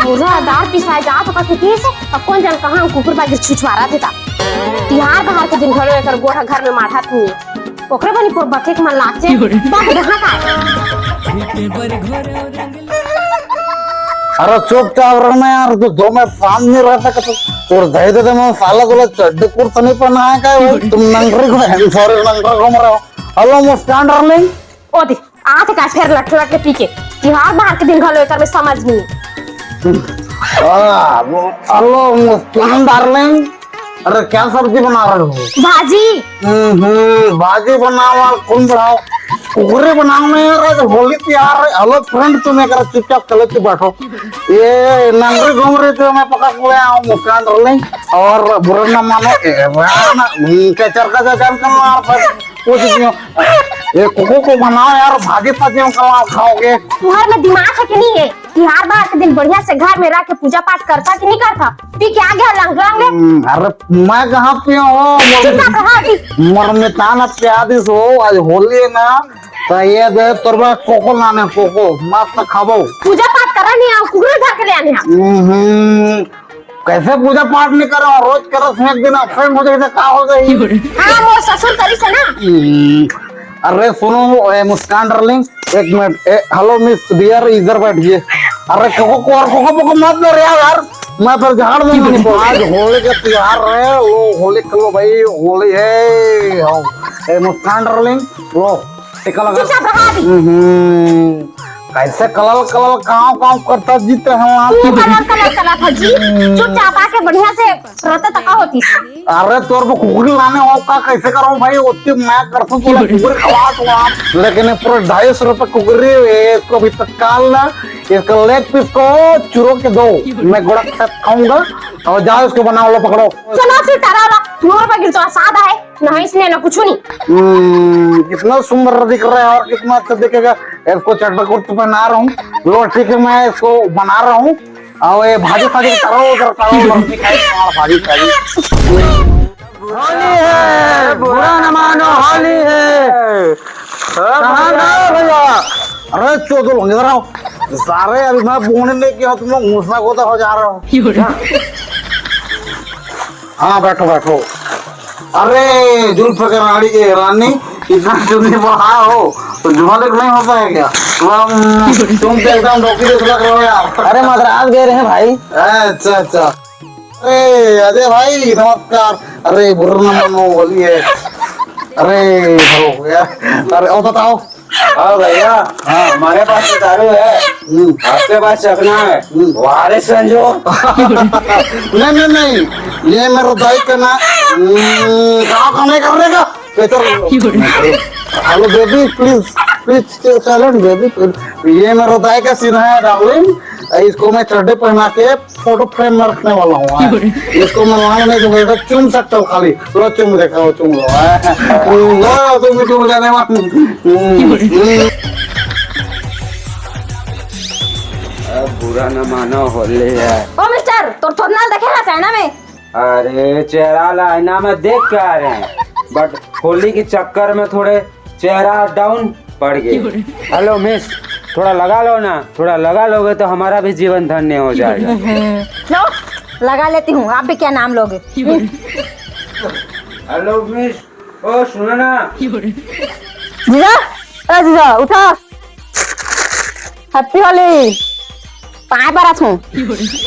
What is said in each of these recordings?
पूरा दाल पिसाए जा तो कथी से अब कौन जान कहां कुकुर बागिर छुछवारा देता तिहार बहार के दिन घर में कर गोठा घर में माठा थी ओकरे बनी पर बके के मन लाचे बाप कहां का अरे चुपचाप रहना यार, तो दो में काम नहीं रहता का तो दे दे मैं साला गोला चड्डी कुर्ता नहीं पहना है क्या भाई? तुम नंगरी को है सॉरी नंगरा घूम रहे हो। हेलो मुस्कान डार्लिंग। ओ दे आते का फेर लट लट के पीके तिहार बहार के दिन घर में कर में समझ नहीं हेलो मुस्कान डार्लिंग। अरे क्या सब्जी बना रहे हो? भाजी। भाजी बनाओ कौन बढ़ाओ कुकुरे बनाओ में यार, होली तैयार है। हेलो फ्रेंड तुम एक चुपचाप चले के बैठो। ये नंगरी घूम रहे थे, मैं पकड़ के ले आऊं मुस्कान डार्लिंग। और बुरा ना मानो क्या चरका जान कर पूछ दियो ये कुकु को बनाओ यार, भाजी पाजी में खाओगे। तुम्हारे में दिमाग है कि नहीं है? तिहार बहार के दिन बढ़िया से घर में रह के पूजा पाठ करता कि नहीं करता? पी के आ गया लंग लंग। अरे मैं कहाँ पिया हूँ मर में ताना प्यादी सो आज होली है ना, तो ये दे तोरबा कोको लाने कोको मस्त खाबो। पूजा पाठ करा नहीं आओ कुकुर घर के ले आने कैसे पूजा पाठ नहीं करो रोज करो, एक दिन फ्रेंड हो जाए तो क्या हो गई? हाँ वो ससुर करी से ना। अरे सुनो मुस्कान डार्लिंग एक मिनट। हेलो मिस डियर इधर बैठिए। अरे कोको मत लो यार, मैं फिर झाड़ दूंगा। आज होली का त्योहार है, लो होली खेलो भाई, होली है। मुस्कान डार्लिंग लो टिका लगा। कैसे कलल कलल काम करता जीते हैं आप। कलर था जी, चुपचाप आके बढ़िया से रहते तका होती। अरे तोर को कुकुरी लाने हो का कैसे करो भाई? उतनी मैं करता तो कुकुरी खवा तो आप, लेकिन पूरा 250 रुपए कुकुरी इसको भी तत्काल ना, इसका लेग पीस को चुरो के दो, मैं गोड़ा के साथ खाऊंगा। और जाओ इसको बनाओ, लो पकड़ो। चलो फिर तारा तुम्हारे पास तो सादा है ना, इसलिए ना कुछ नहीं। कितना सुंदर दिख रहा है और कितना अच्छा दिखेगा। इसको चटपट कुर्ता पहना रहा हूँ, लो ठीक है मैं इसको बना रहा हूँ। और ये भाजी भाजी करो भाजी भाजी। होली है बुरा न मानो, होली है कहाँ गए भैया? अरे चोदो इधर आओ सारे, अभी मैं बोने लेके आओ, तुम लोग घूसना गोता हो जा रहे हो। हाँ बैठो बैठो। अरे जुल्फकार रानी इतना जल्दी बढ़ा हो तो जुमालिक नहीं होता है क्या? तुम तो एकदम डॉक्टर जैसा लग रहे हो यार। अरे मद्रास गए रहे भाई। अच्छा अच्छा। अरे अजय भाई नमस्कार। अरे बुरा न मानो होली है। अरे हो गया। अरे और बताओ। हाँ भैया, हाँ हमारे पास तो दारू है, आपके पास चखना है वारे संजो। नहीं नहीं ये मेरा दाई का ना काम नहीं करने का। Hello baby please please silent baby. ये मेरा दाई का सीन है डार्लिंग, इसको मैं चड्डे पहना के फोटो फ्रेम में रखने वाला हूँ। इसको मैं वहां नहीं दूंगा, चुम सकता हूँ खाली। लो चुम देखा चुम लो तुम चुम जाने बुरा न मानो होली है। ओ मिस्टर तो नाल देखेला चाइना में। अरे चेहरा लाइना में देख के आ रहे हैं, बट होली के चक्कर में थोड़े चेहरा डाउन पड़ गए। हेलो मिस थोड़ा लगा लो ना, थोड़ा लगा लोगे तो हमारा भी जीवन धन्य हो जाएगा। लो लगा लेती हूँ, आप भी क्या नाम लोगे? हेलो मिस, ओ सुनो ना। जीजा ए जीजा उठो, हैप्पी होली। पाए पर हूँ।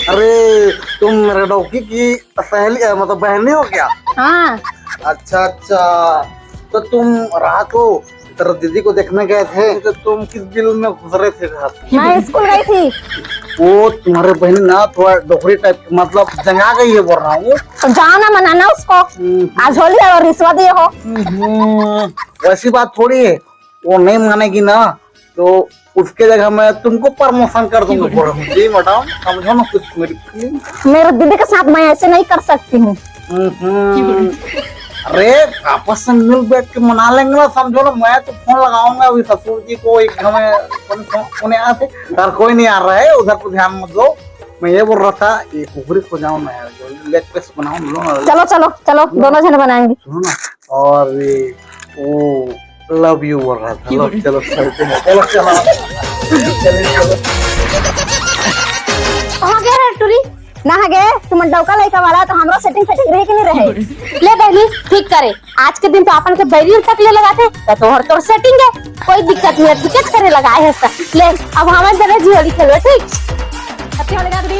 अरे तुम मेरे डॉकी की सहेली मतलब बहनी हो क्या? हाँ। अच्छा अच्छा, तो तुम रात को तेरा दीदी को देखने गए थे, तो तुम किस बिल में घुस रहे थे रात? मैं स्कूल गई थी। वो तुम्हारे बहन ना थोड़ा डोकरी टाइप मतलब जंगा गई है बोल रहा हूँ। तो जाओ ना मनाना उसको, आज होली है और रिश्वत दिए हो। वैसी बात थोड़ी है, वो नहीं मानेगी ना तो उसके जगह मैं तुमको प्रमोशन कर दूंगा। जी मैडम समझो ना कुछ मेरी फीलिंग। मेरे दीदी के साथ मैं ऐसे नहीं कर सकती हूँ। अरे आपस में मिल बैठ के मना लेंगे ना, समझो ना। मैं तो फोन लगाऊंगा अभी ससुर जी को, एक हमें यहाँ से सर कोई नहीं आ रहा है, उधर को ध्यान मत दो। मैं ये बोल रहा था ये कुकुरी को जाऊँ ना यार, लेग पीस बनाऊँ। चलो चलो चलो दोनों जने बनाएंगे। सुनो ना, और ये वो लव यू बोल रहा था। चलो चलो चलते हैं, चलो चलो चलो। कहाँ गया ना गे तुम डौका लइका वाला तो हमरा सेटिंग फेटिंग रहे कि नहीं रहे। ले बहनी ठीक करे, आज के दिन तो अपन के बैरियर तक ले लगाते तो तोहर तोर सेटिंग है, कोई दिक्कत नहीं है, टिकट करे लगाए है सब। ले अब हमारे जरा जी होली खेलो ठीक। हैप्पी होली गागरी।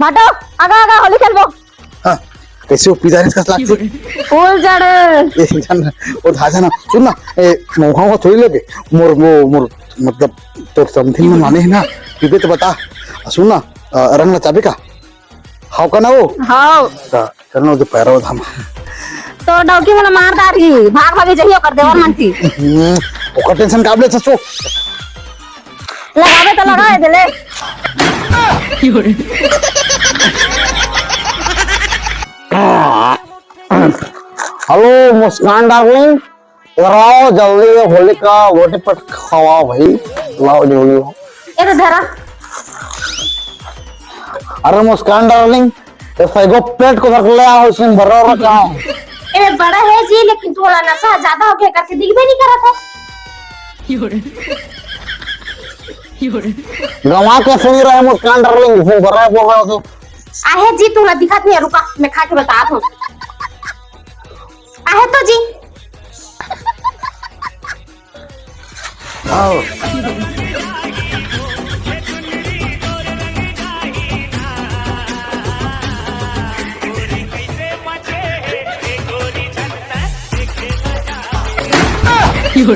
भाटो आगा आगा होली खेलबो। हाँ कैसे वो पिदारी का लागছে फूल जड़ ए जान ओ धाजा ना सुन ना ए मोहा को थोड़ी लेबे मोर मतलब तो समथिंग में माने है ना पीबे तो बता सुन ना रंग चाबी का हाउ का ना वो हां चल ना जो पैरो धाम तो डौकी मला मार दारी भाग भागे जहियो कर देवर मनती ओका टेंशन काबले छो लगावे तो लगाए दे ले। हेलो मुस्कान डार्लिंग इधर आओ जल्दी होली का वोटे पट खवाओ भाई लाओ जल्दी ये तो धरा अरे मुस्कान डार्लिंग ये फैगो पेट को रख ले आओ इसमें भरा रखा ये बड़ा है जी, लेकिन थोड़ा नशा ज्यादा हो गया करके दिख भी नहीं कर रहा था। गवा के सुन रहा है मुस्कान डार्लिंग इसमें भरा बोल रहा हो तो आहे जी तुम्हें दिखत नहीं है, रुका मैं खा के बता दूं। आहे तो जी You're